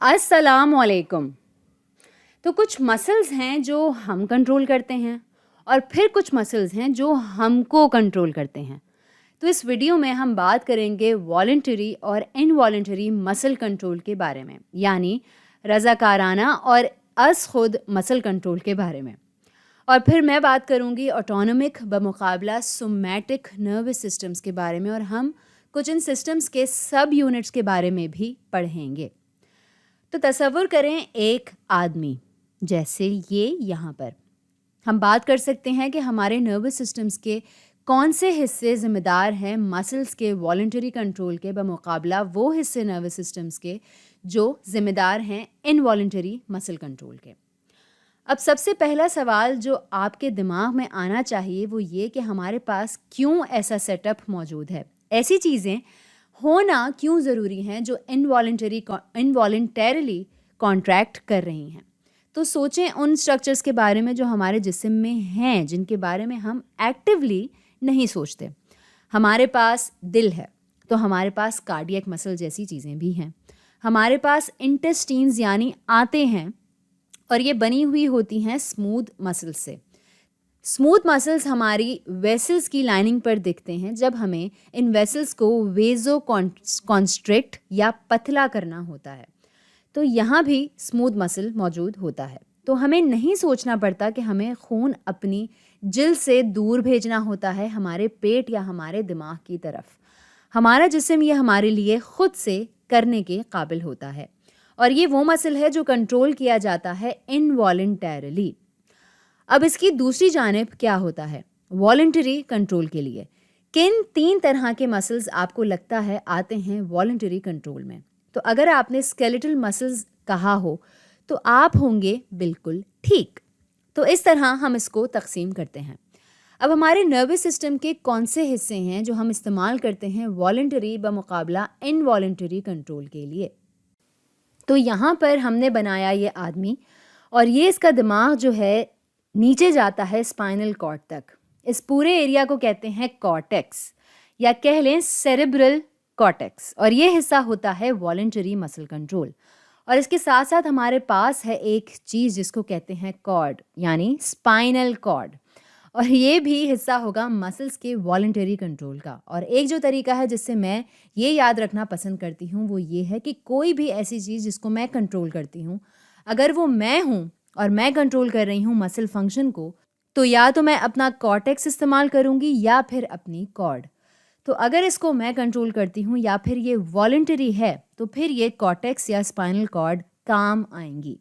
السلام علیکم. تو کچھ مسلز ہیں جو ہم کنٹرول کرتے ہیں اور پھر کچھ مسلز ہیں جو ہم کو کنٹرول کرتے ہیں. تو اس ویڈیو میں ہم بات کریں گے والنٹری اور انوالنٹری مسل کنٹرول کے بارے میں، یعنی رضاکارانہ اور از خود مسل کنٹرول کے بارے میں. اور پھر میں بات کروں گی آٹونومک بمقابلہ سومیٹک نروس سسٹمز کے بارے میں، اور ہم کچھ ان سسٹمز کے سب یونٹس کے بارے میں بھی پڑھیں گے. تو تصور کریں ایک آدمی جیسے یہ یہاں پر. ہم بات کر سکتے ہیں کہ ہمارے نروس سسٹمز کے کون سے حصے ذمہ دار ہیں مسلز کے والنٹری کنٹرول کے بمقابلہ وہ حصے نروس سسٹمز کے جو ذمہ دار ہیں انوالنٹری مسل کنٹرول کے. اب سب سے پہلا سوال جو آپ کے دماغ میں آنا چاہیے وہ یہ کہ ہمارے پاس کیوں ایسا سیٹ اپ موجود ہے، ایسی چیزیں ہونا کیوں ضروری ہیں جو انوالنٹریلی کانٹریکٹ کر رہی ہیں. تو سوچیں ان اسٹرکچرس کے بارے میں جو ہمارے جسم میں ہیں، جن کے بارے میں ہم ایکٹیولی نہیں سوچتے. ہمارے پاس دل ہے تو ہمارے پاس کارڈیک مسل جیسی چیزیں بھی ہیں. ہمارے پاس انٹسٹینز یعنی آنتیں ہیں، اور یہ بنی ہوئی ہوتی ہیں اسموتھ مسلز سے. اسموتھ مسلز ہماری ویسلز کی لائننگ پر دکھتے ہیں جب ہمیں ان ویسلز کو ویزو کانسٹرکٹ یا پتلا کرنا ہوتا ہے. تو یہاں بھی اسموتھ مسل موجود ہوتا ہے. تو ہمیں نہیں سوچنا پڑتا کہ ہمیں خون اپنی جلد سے دور بھیجنا ہوتا ہے ہمارے پیٹ یا ہمارے دماغ کی طرف. ہمارا جسم یہ ہمارے لیے خود سے کرنے کے قابل ہوتا ہے، اور یہ وہ مسل ہے جو کنٹرول کیا جاتا ہے انوالنٹریلی. اب اس کی دوسری جانب کیا ہوتا ہے والنٹری کنٹرول کے لیے؟ کن 3 طرح کے مسلز آپ کو لگتا ہے آتے ہیں والنٹری کنٹرول میں؟ تو اگر آپ نے اسکیلیٹل مسلز کہا ہو تو آپ ہوں گے بالکل ٹھیک. تو اس طرح ہم اس کو تقسیم کرتے ہیں. اب ہمارے نروس سسٹم کے کون سے حصے ہیں جو ہم استعمال کرتے ہیں والنٹری بمقابلہ انوالنٹری کنٹرول کے لیے؟ تو یہاں پر ہم نے بنایا یہ آدمی، اور یہ اس کا دماغ جو ہے نیچے جاتا ہے اسپائنل کارڈ تک. اس پورے ایریا کو کہتے ہیں کارٹیکس، یا کہہ لیں سیریبرل کارٹیکس، اور یہ حصہ ہوتا ہے والنٹری مسل کنٹرول. اور اس کے ساتھ ساتھ ہمارے پاس ہے ایک چیز جس کو کہتے ہیں کارڈ، یعنی اسپائنل کارڈ، اور یہ بھی حصہ ہوگا مسلس کے والنٹری کنٹرول کا. اور ایک جو طریقہ ہے جس سے میں یہ یاد رکھنا پسند کرتی ہوں وہ یہ ہے کہ کوئی بھی ایسی چیز جس کو میں کنٹرول کرتی ہوں، اگر وہ میں ہوں اور میں کنٹرول کر رہی ہوں مسل فنکشن کو، تو یا تو میں اپنا کارٹیکس استعمال کروں گی یا پھر اپنی کارڈ. تو اگر اس کو میں کنٹرول کرتی ہوں یا پھر یہ والنٹری ہے تو پھر یہ کارٹیکس یا اسپائنل کارڈ کام آئیں گی.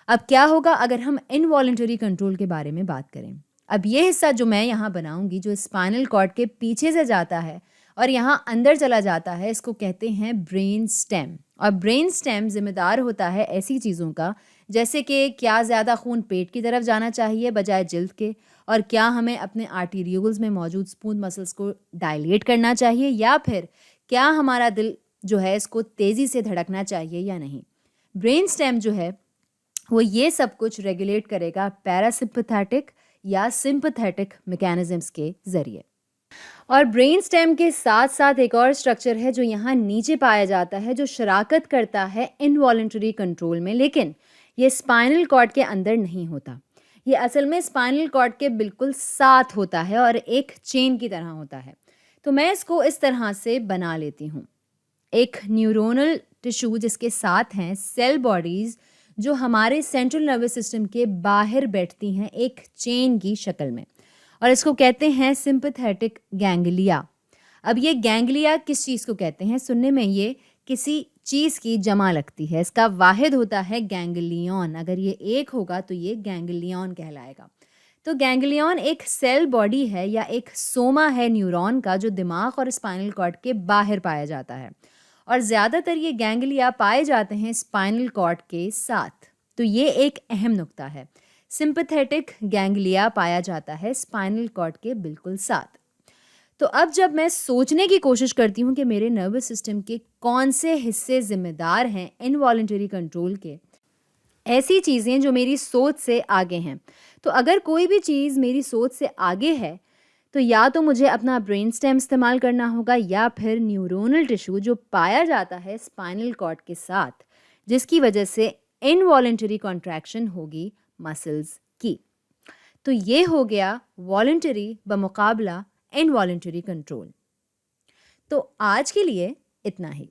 اب کیا ہوگا اگر ہم انوالنٹری کنٹرول کے بارے میں بات کریں؟ اب یہ حصہ جو میں یہاں بناؤں گی جو اسپائنل کارڈ کے پیچھے سے جاتا ہے اور یہاں اندر چلا جاتا ہے، اس کو کہتے ہیں برین سٹیم. اور برین سٹیم ذمہ دار ہوتا ہے ایسی چیزوں کا جیسے کہ کیا زیادہ خون پیٹ کی طرف جانا چاہیے بجائے جلد کے، اور کیا ہمیں اپنے آرٹیریولز میں موجود اسموتھ مسلس کو ڈائلیٹ کرنا چاہیے، یا پھر کیا ہمارا دل جو ہے اس کو تیزی سے دھڑکنا چاہیے یا نہیں. برین سٹیم جو ہے وہ یہ سب کچھ ریگولیٹ کرے گا پیراسمپتھیٹک یا سمپتھیٹک میکینزمز کے ذریعے. اور برین سٹیم کے ساتھ ساتھ ایک اور اسٹرکچر ہے جو یہاں نیچے پایا جاتا ہے جو شراکت کرتا ہے انوالنٹری کنٹرول میں، لیکن یہ اسپائنل کارڈ کے اندر نہیں ہوتا. یہ اصل میں اسپائنل کارڈ کے بالکل ساتھ ہوتا ہے اور ایک چین کی طرح ہوتا ہے. تو میں اس کو اس طرح سے بنا لیتی ہوں. ایک نیورونل ٹیشو جس کے ساتھ ہیں سیل باڈیز جو ہمارے سینٹرل نروس سسٹم کے باہر بیٹھتی ہیں ایک چین کی شکل میں، اور اس کو کہتے ہیں سمپتھیٹک گینگلیا. اب یہ گینگلیا کس چیز کو کہتے ہیں؟ سننے میں یہ کسی چیز کی جمع لگتی ہے. اس کا واحد ہوتا ہے گینگلیون. اگر یہ ایک ہوگا تو یہ گینگلیون کہلائے گا. تو گینگلیون ایک سیل باڈی ہے یا ایک سوما ہے نیورون کا جو دماغ اور اسپائنل کارڈ کے باہر پایا جاتا ہے، اور زیادہ تر یہ گینگلیا پائے جاتے ہیں اسپائنل کارڈ کے ساتھ. تو یہ ایک اہم نقطہ ہے، سمپتھیٹک گینگلیا پایا جاتا ہے اسپائنل کارڈ کے بالکل ساتھ. تو اب جب میں سوچنے کی کوشش کرتی ہوں کہ میرے نروس سسٹم کے کون سے حصے ذمہ دار ہیں انوالنٹری کنٹرول کے، ایسی چیزیں جو میری سوچ سے آگے ہیں، تو اگر کوئی بھی چیز میری سوچ سے آگے ہے تو یا تو مجھے اپنا برین سٹیم استعمال کرنا ہوگا یا پھر نیورونل ٹیشو جو پایا جاتا ہے اسپائنل کارڈ کے ساتھ، جس کی وجہ سے انوالنٹری کانٹریکشن ہوگی مسلز کی. تو یہ ہو گیا والنٹری بمقابلہ انوالنٹری کنٹرول. تو آج کے لیے اتنا ہی.